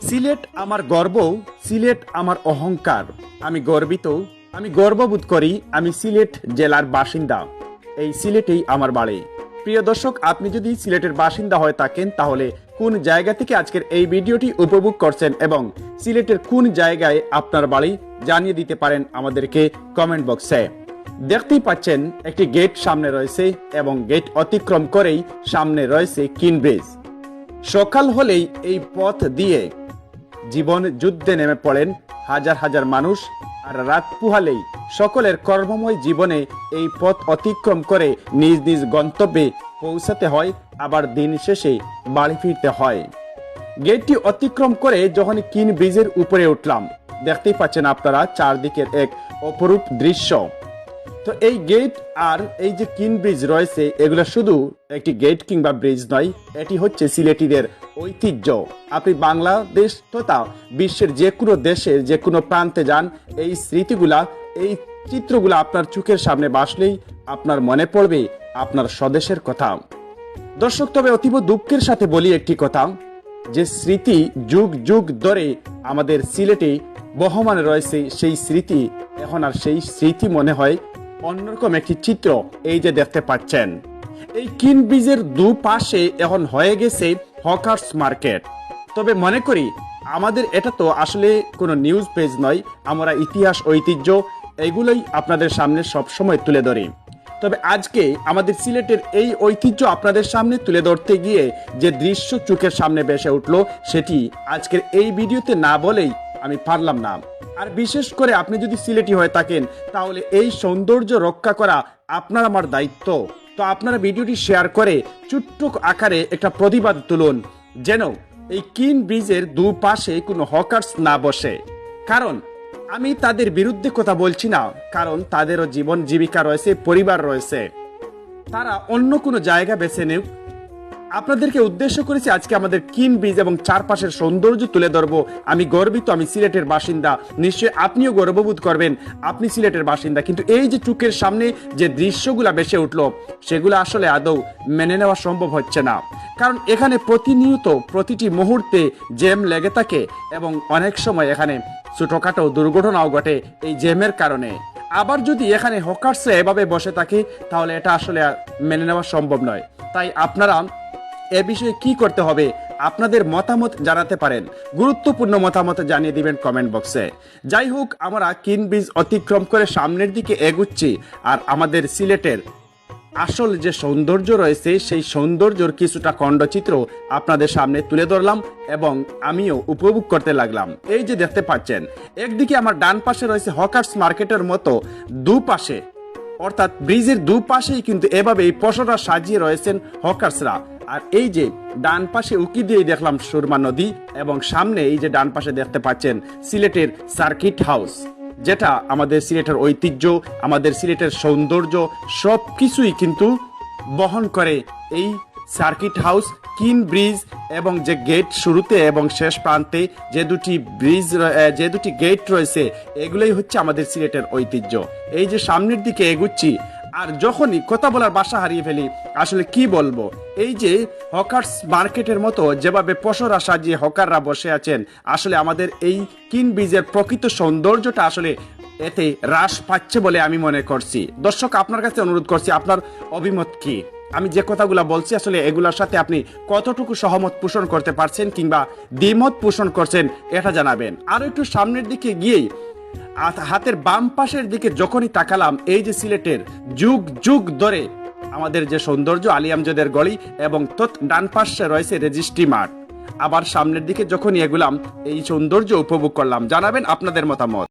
সিলেট আমার গর্ব, সিলেট আমার অহংকার। আমি গর্বিত, আমি গর্ববোধ করি আমি সিলেট জেলার বাসিন্দা। এই সিলেটেই আমার বাড়ি। প্রিয় দর্শক, আপনি যদি সিলেটের বাসিন্দা হয়ে থাকেন তাহলে কোন জায়গা থেকে আজকের এই ভিডিওটি উপভোগ করছেন এবং সিলেটের কোন জায়গায় আপনার বাড়ি জানিয়ে দিতে পারেন আমাদেরকে কমেন্ট বক্সে। দেখতেই পাচ্ছেন একটি গেট সামনে রয়েছে এবং গেট অতিক্রম করেই সামনে রয়েছে কিন ব্রিজ। সকাল হলেই এই পথ দিয়ে জীবন যুদ্ধে নেমে পড়েন হাজার হাজার মানুষ, আর রাত পুহালেই সকলের কর্মময় জীবনে এই পথ অতিক্রম করে নিজ নিজ গন্তব্যে পৌঁছাতে হয়, আবার দিন শেষে বাড়ি ফিরতে হয়। গেটটি অতিক্রম করে যখন কিন ব্রিজের উপরে উঠলাম, দেখতেই পাচ্ছেন আপনারা চারদিকের এক অপরূপ দৃশ্য। তো এই গেট আর এই যে কিন ব্রিজ রয়েছে, এগুলো শুধু একটি গেট কিংবা ব্রিজ নয়, এটি হচ্ছে সিলেটিদের ঐতিহ্য। আপনি বাংলাদেশ তথা বিশ্বের যে কোনো দেশের যে কোনো প্রান্তে যান, এই স্মৃতিগুলা, এই চিত্রগুলা আপনার চোখের সামনে ভাসলেই আপনার মনে পড়বে আপনার স্বদেশের কথা। দর্শক, তবে অতীব দুঃখের সাথে বলি একটি কথা, যে স্মৃতি যুগ যুগ ধরে আমাদের সিলেটে বহমান রয়েছে, সেই স্মৃতি এখন আর সেই স্মৃতি মনে হয় অন্যরকম একটি চিত্র। এই যে দেখতে পাচ্ছেন, এই কিন ব্রিজের দুপাশে এখন হয়ে গেছে হকার্স মার্কেট। তবে মনে করি আমাদের এটা তো আসলে কোনো নিউজ পেজ নয়, আমরা ইতিহাস ঐতিহ্য এগুলোই আপনাদের সামনে সবসময় তুলে ধরি। তবে আজকে আমাদের সিলেটের এই ঐতিহ্য আপনাদের সামনে তুলে ধরতে গিয়ে যে দৃশ্য চোখের সামনে ভেসে উঠলো, সেটি আজকের এই ভিডিওতে না বলেই আমি পারলাম না। আর বিশেষ করে আপনি যদি সিলেটি হয়ে থাকেন তাহলে এই সৌন্দর্য রক্ষা করা আপনার আমার দায়িত্ব। তো আপনারা ভিডিওটি শেয়ার করে ছোট্ট আকারে একটা প্রতিবাদ তুলুন, যেন এই কিন ব্রিজের দুপাশে কোনো হকার্স না বসে। কারণ আমি তাদের বিরুদ্ধে কথা বলছি না, কারণ তাদেরও জীবন জীবিকা রয়েছে, পরিবার রয়েছে, তারা অন্য কোনো জায়গা বেছে নেক। আপনাদেরকে উদ্দেশ্য করেছি আজকে আমাদের কিন ব্রিজ এবং চারপাশের সৌন্দর্য তুলে ধরবো। আমি গর্বিত, আমি সিলেটের বাসিন্দা। নিশ্চয়ই আপনিও গর্ববোধ করবেন, আপনি সিলেটের বাসিন্দা। কিন্তু এই যে চোখের সামনে যে দৃশ্যগুলা ভেসে উঠলো, সেগুলো আসলে আদৌ মেনে নেওয়া সম্ভব হচ্ছে না। কারণ এখানে প্রতিনিয়ত প্রতিটি মুহূর্তে জ্যাম লেগে থাকে এবং অনেক সময় এখানে ছোটখাটো দুর্ঘটনাও ঘটে এই জ্যামের কারণে। আবার যদি এখানে হকার্সরা এভাবে বসে থাকে তাহলে এটা আসলে মেনে নেওয়া সম্ভব নয়। তাই আপনারা এ বিষয়ে কি করতে হবে আপনাদের মতামত জানাতে পারেন, গুরুত্বপূর্ণ মতামত জানিয়ে দিবেন কমেন্ট বক্সে। যাই হোক, আমরা কিন ব্রিজ অতিক্রম করে সামনের দিকে এগুচ্ছি, আর আমাদের সিলেটের আসল যে সৌন্দর্য রয়েছে সেই সৌন্দর্যর কিছুটা খণ্ডচিত্র আপনাদের সামনে তুলে ধরলাম এবং আমিও উপভোগ করতে লাগলাম। এই যে দেখতে পাচ্ছেন, একদিকে আমার ডান পাশে রয়েছে হকার্স মার্কেটের মতো, দুপাশে অর্থাৎ ব্রিজের দুপাশেই কিন্তু এভাবে এই পসরা সাজিয়ে রয়েছেন হকার্সরা। আর এই যে ডান পাশে উকি দিয়ে দেখলাম সুরমা নদী, এবং সামনে এই যে ডান পাশে দেখতে পাচ্ছেন সিলেটের সার্কিট হাউস, যেটা আমাদের সিলেটের ঐতিহ্য, আমাদের সিলেটের সৌন্দর্য সব কিছুই কিন্তু বহন করে এই সার্কিট হাউস, কিন ব্রিজ এবং যে গেট শুরুতে এবং শেষ প্রান্তে যে দুটি গেট রয়েছে, এগুলোই হচ্ছে আমাদের সিলেটের ঐতিহ্য। এই যে সামনের দিকে এগুচ্ছি, আর যখনই কথা বলার ভাষা হারিয়ে ফেলি, আসলে কি বলবো। এই যে হকার্স মার্কেটের মতো যেভাবে পসরা সাজিয়ে হকাররা বসে আছেন, আসলে আমাদের এই কিন ব্রিজের প্রকৃত সৌন্দর্যটা আসলে এতে হ্রাস পাচ্ছে বলে আমি মনে করছি। দর্শক, আপনার কাছে অনুরোধ করছি, আপনার অভিমত কি? আমি যে কথাগুলো বলছি আসলে এগুলোর সাথে আপনি কতটুকু সহমত পোষণ করতে পারছেন কিংবা দ্বিমত পোষণ করছেন, এটা জানাবেন। আরো একটু সামনের দিকে গিয়েই হাতের বাম পাশের দিকে যখনই তাকালাম, এই যে সিলেটের যুগ যুগ ধরে আমাদের যে সৌন্দর্য, আলী আমজদের গলি, এবং ডান পাশে রয়েছে রেজিস্ট্রি মাঠ। আবার সামনের দিকে যখনই এগুলাম, এই সৌন্দর্য উপভোগ করলাম। জানাবেন আপনাদের মতামত।